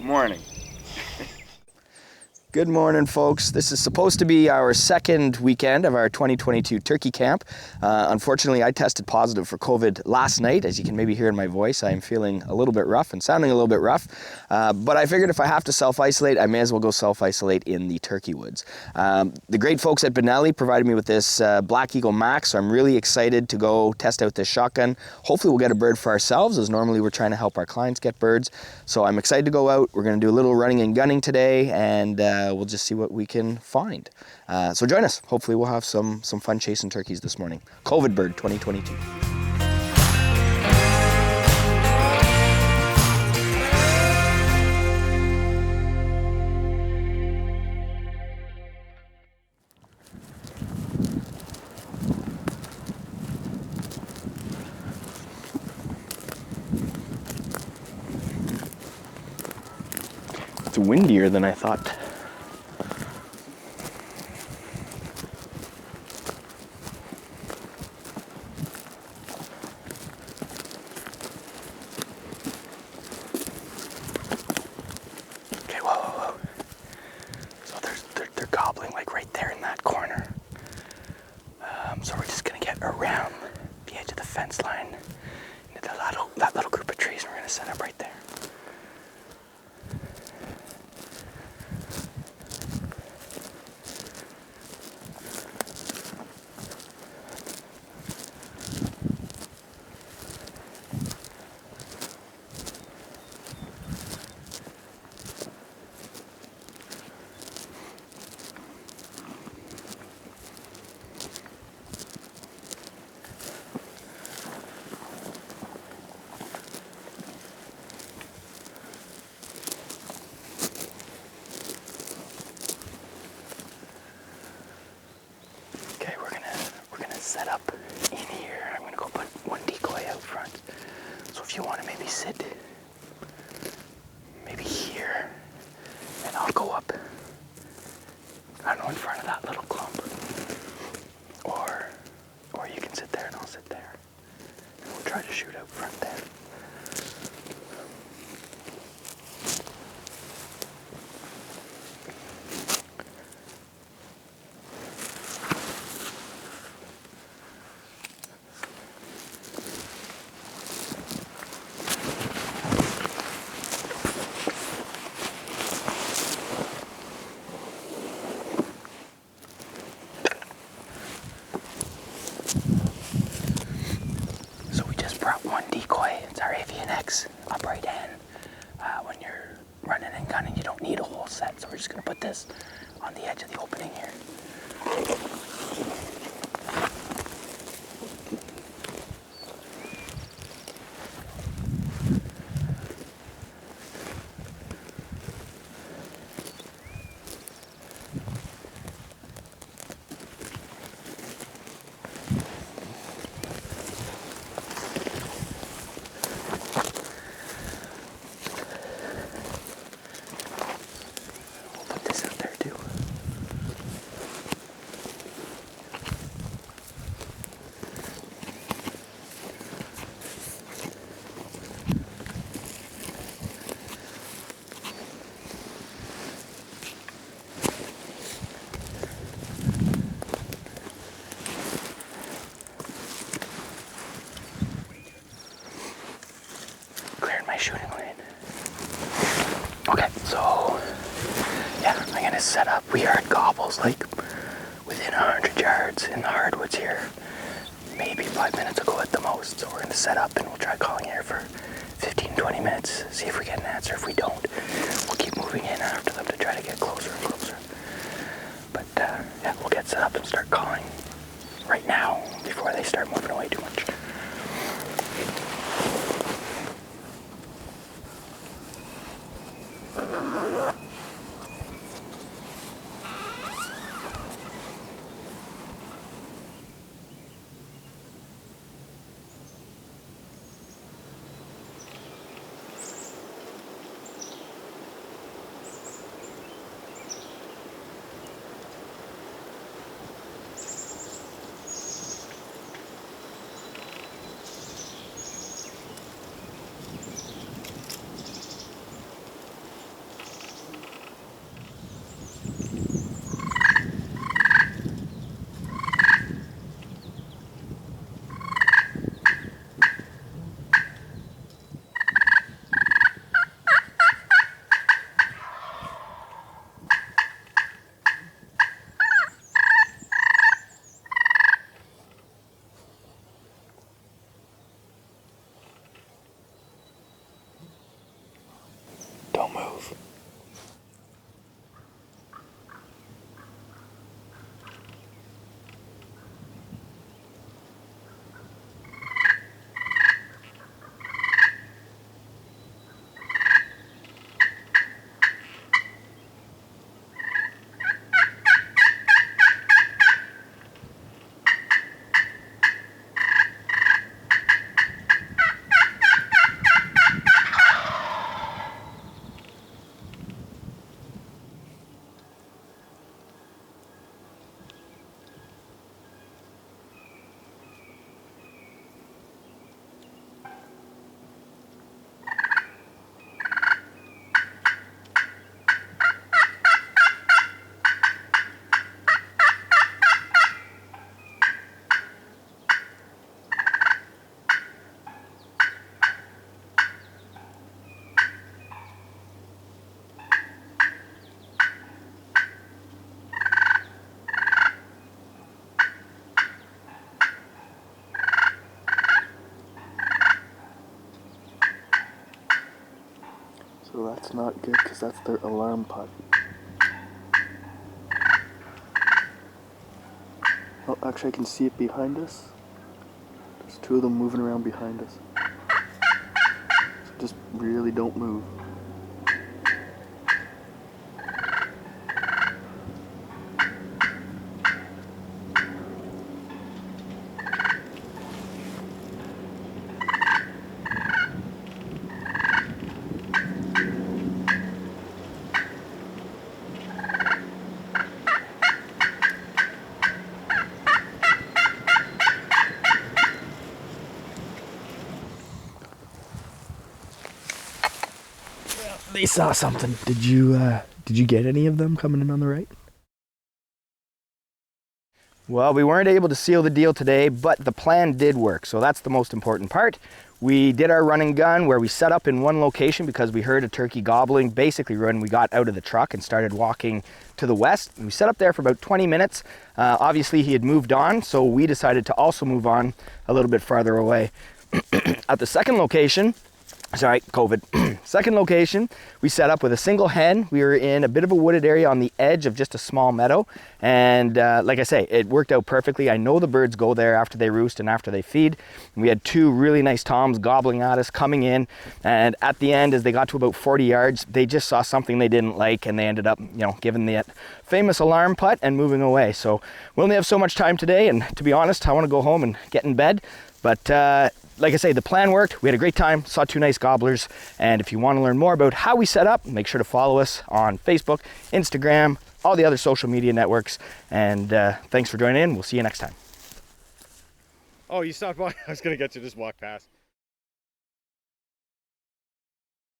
morning. Good morning, folks. This is supposed to be our second weekend of our 2022 turkey camp. Unfortunately, I tested positive for COVID last night. As you can maybe hear in my voice, I am feeling a little bit rough and sounding a little bit rough. But I figured if I have to self-isolate, I may as well go self-isolate in the turkey woods. The great folks at Benelli provided me with this Black Eagle Max, so I'm really excited to go test out this shotgun. Hopefully we'll get a bird for ourselves, as normally we're trying to help our clients get birds. So I'm excited to go out. We're going to do a little running and gunning today, and we'll just see what we can find. So join us. Hopefully we'll have some fun chasing turkeys this morning. COVID Bird 2022. It's windier than I thought. They're gobbling like right there in that corner. So we're just gonna get around the edge of the fence line into that little group of trees, and we're gonna set up right there. Set up in here. I'm gonna go put one decoy out front. So if you want to maybe sit maybe here, and I'll go up, I don't know, in front of that little clump. Or you can sit there and I'll sit there. And we'll try to shoot out front there. One decoy, it's our avian X upright hen. When you're running and gunning, you don't need a whole set, so we're just going to put this on the edge of the opening here. Shooting lane. Okay, so yeah, I'm gonna set up. We heard gobbles like within 100 yards in the hardwoods here, maybe 5 minutes ago at the most. So we're gonna set up and we'll try calling here for 15-20 minutes, see if we get an answer. If we don't, we'll keep moving in after them to try to get closer and closer. But yeah, we'll get set up and start calling right now before they start moving away too much. So that's not good because that's their alarm putt. Oh, actually I can see it behind us. There's two of them moving around behind us. So just really don't move. They saw something. Did you get any of them coming in on the right? Well, we weren't able to seal the deal today, but the plan did work, so that's the most important part. We did our run and gun where we set up in one location because we heard a turkey gobbling basically when we got out of the truck and started walking to the west. We set up there for about 20 minutes. Obviously he had moved on, so we decided to also move on a little bit farther away. At the second location, sorry, COVID. Second location, we set up with a single hen. We were in a bit of a wooded area on the edge of just a small meadow. And like I say, it worked out perfectly. I know the birds go there after they roost and after they feed. And we had two really nice toms gobbling at us, coming in. And at the end, as they got to about 40 yards, they just saw something they didn't like and they ended up, giving the famous alarm putt and moving away. So we only have so much time today. And to be honest, I want to go home and get in bed. But like I say, the plan worked. We had a great time, saw two nice gobblers. And if you want to learn more about how we set up, make sure to follow us on Facebook, Instagram, all the other social media networks. And thanks for joining in. We'll see you next time. Oh, you stopped by? I was going to get you to just walk past.